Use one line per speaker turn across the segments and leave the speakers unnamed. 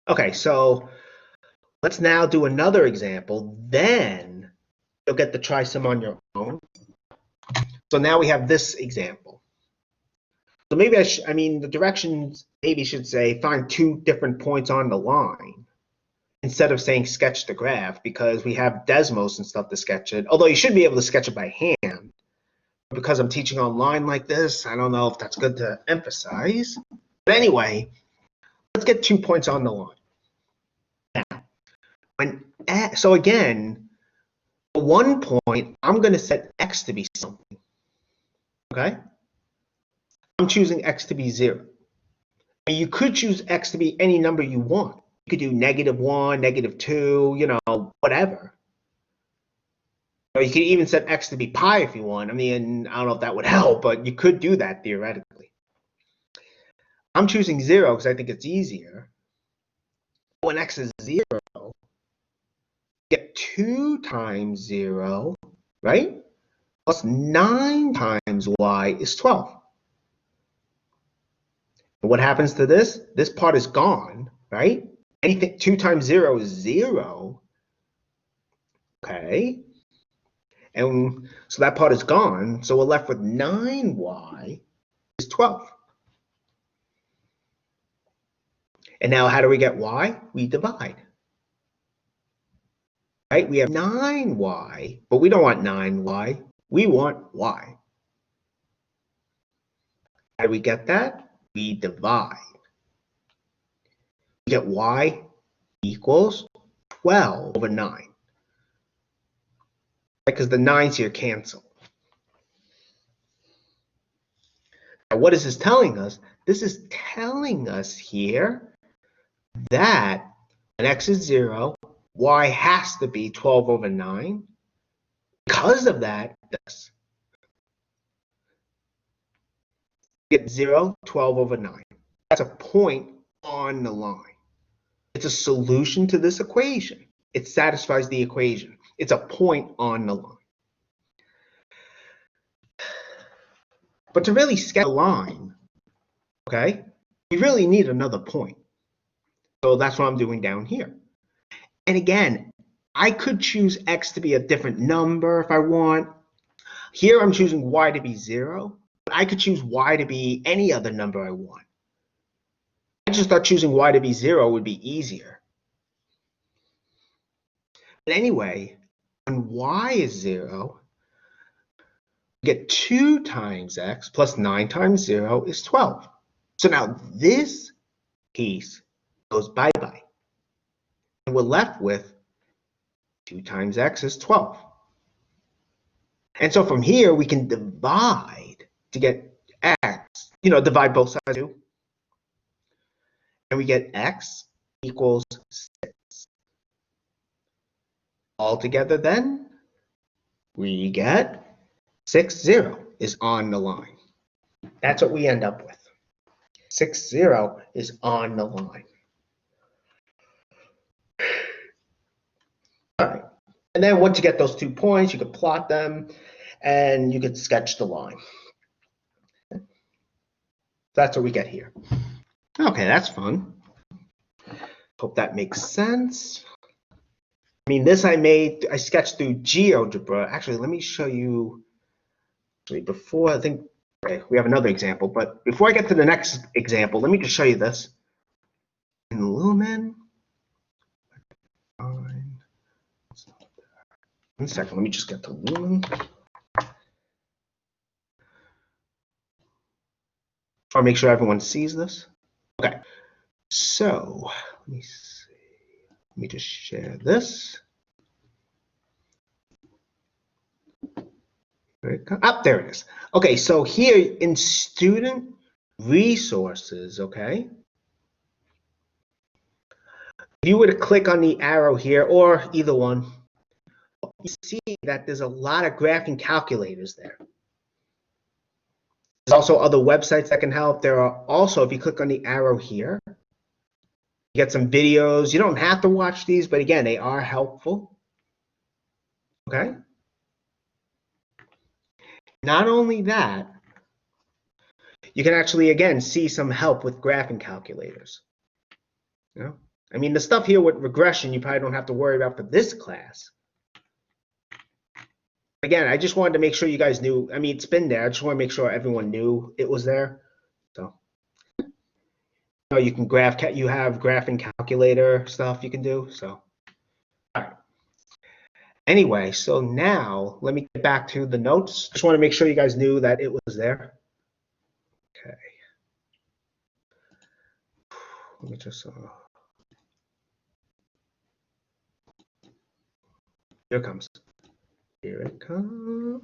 Okay, so let's now do another example. Then you'll get to try some on your own. So now we have this example. So maybe I mean, the directions maybe should say find 2 different points on the line instead of saying sketch the graph, because we have Desmos and stuff to sketch it. Although you should be able to sketch it by hand. Because I'm teaching online like this, I don't know if that's good to emphasize. But anyway, let's get 2 points on the line. Now, so again, at 1 point, I'm going to set x to be something. Okay? I'm choosing x to be 0. And you could choose x to be any number you want. You could do -1, -2, you know, whatever. Or you could even set x to be pi if you want. I mean, I don't know if that would help, but you could do that theoretically. I'm choosing 0 because I think it's easier. When x is 0, get 2 times 0, right? Plus 9 times y is 12. And what happens to this? This part is gone, right? Anything 2 times 0 is 0. Okay. And so that part is gone. So we're left with 9y is 12. And now how do we get y? We divide. Right? We have 9y, but we don't want 9y. We want y. How do we get that? We divide. We get y equals 12 over 9. Because the 9's here cancel. Now, what is this telling us? This is telling us here that when x is 0, y has to be 12 over 9. Because of that, this. Get 0, 12 over 9. That's a point on the line. It's a solution to this equation. It satisfies the equation. It's a point on the line. But to really sketch a line, okay, you really need another point. So that's what I'm doing down here. And again, I could choose x to be a different number if I want. Here I'm choosing y to be 0. But I could choose y to be any other number I want. I just thought choosing y to be 0 would be easier. But anyway, when y is 0, we get 2 times x plus 9 times 0 is 12. So now this piece goes bye-bye. And we're left with 2 times x is 12. And so from here, we can divide to get x, you know, divide both sides too. And we get x equals 6. Altogether then, we get 6, 0 is on the line. That's what we end up with. 6, 0 is on the line. All right. And then once you get those 2 points, you could plot them and you could sketch the line. That's what we get here. Okay, that's fun. Hope that makes sense. I mean, this I sketched through GeoGebra. Actually, let me show you. Actually, before I think okay, we have another example, but before I get to the next example, let me just show you this. In Lumen. 1 second, let me just get to Lumen. I want to make sure everyone sees this. Okay, so let me see. Let me just share this. There it is. Okay, so here in student resources, okay, if you were to click on the arrow here or either one, you see that there's a lot of graphing calculators there. There's also other websites that can help. There are also, if you click on the arrow here, you get some videos. You don't have to watch these, but again, they are helpful. Okay. Not only that, you can actually, again, see some help with graphing calculators. You know? I mean, the stuff here with regression, you probably don't have to worry about for this class. Again, I just wanted to make sure you guys knew. I mean, it's been there. I just want to make sure everyone knew it was there. So, you can graph. You have graphing calculator stuff you can do. So, all right. Anyway, so now let me get back to the notes. Just want to make sure you guys knew that it was there. Okay. Let me just. Here it comes. Here it comes.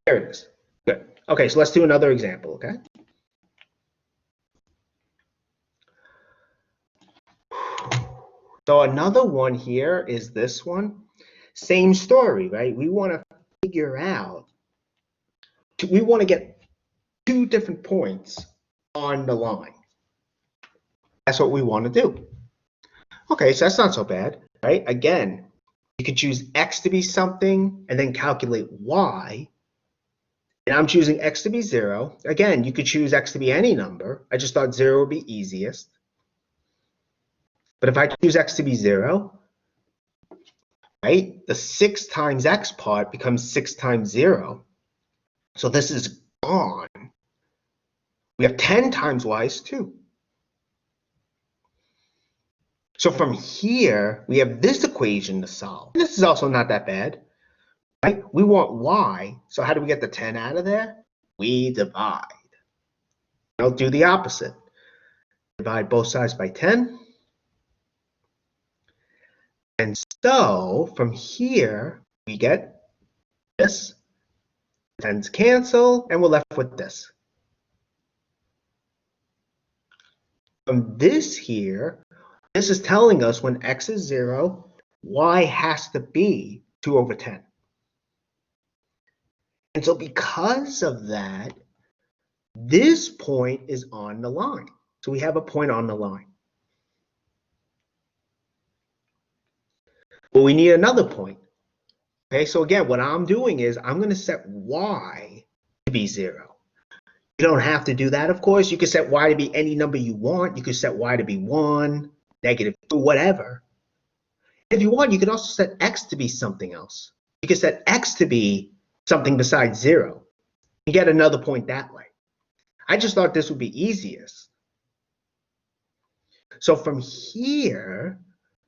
There it is. Good. Okay, so let's do another example, okay? So another one here is this one. Same story, right? We want to figure out, we want to get 2 different points on the line. That's what we want to do. Okay, so that's not so bad, right? Again, you could choose x to be something and then calculate y. And I'm choosing x to be 0. Again, you could choose x to be any number. I just thought 0 would be easiest. But if I choose x to be 0, right, the 6 times x part becomes 6 times 0. So this is gone. We have 10 times y is 2. So from here, we have this equation to solve. This is also not that bad, right? We want y. So how do we get the 10 out of there? We divide. I'll do the opposite. Divide both sides by 10. And so from here, we get this. 10s cancel, and we're left with this. From this here, this is telling us when x is 0, y has to be 2 over 10. And so because of that, this point is on the line. So we have a point on the line. But we need another point. Okay, so again, what I'm doing is I'm going to set y to be 0. You don't have to do that, of course. You can set y to be any number you want. You can set y to be 1, -2, whatever. If you want, you can also set x to be something else. You can set x to be something besides 0. You get another point that way. I just thought this would be easiest. So from here,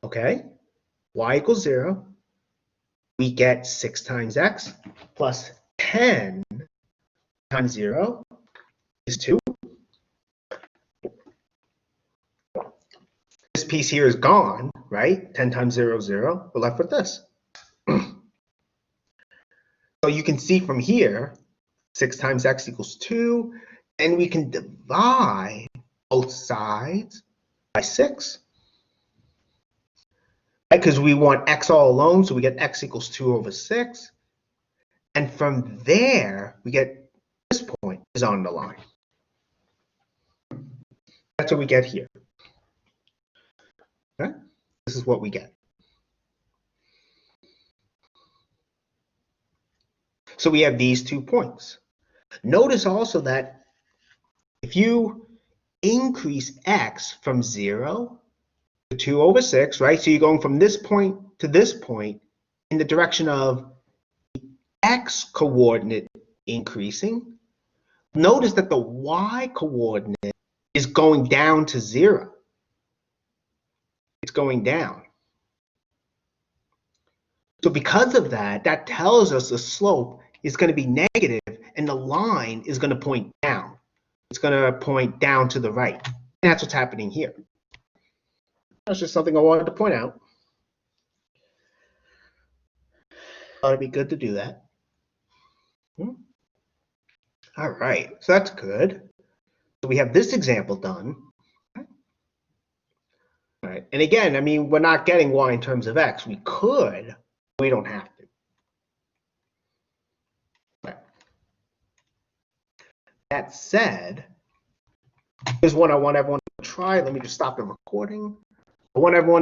okay, y equals 0. We get 6 times x plus 10 times 0 is 2. This piece here is gone, right? 10 times 0 is 0. We're left with this. So you can see from here, 6 times x equals 2. And we can divide both sides by 6. Because we want x all alone, so we get x equals 2 over 6. And from there, we get this point is on the line. That's what we get here. Okay? This is what we get. So we have these 2 points. Notice also that if you increase x from 0 to 2 over 6, right? So you're going from this point to this point in the direction of the x coordinate increasing. Notice that the y coordinate is going down to 0. It's going down. So because of that, that tells us the slope is going to be negative and the line is going to point down. It's going to point down to the right. And that's what's happening here. That's just something I wanted to point out. Thought it'd be good to do that. All right, so that's good. So we have this example done. All right, and again, I mean, we're not getting y in terms of x. We could, we don't have to. Right. That said, here's one I want everyone to try. Let me just stop the recording. I want everyone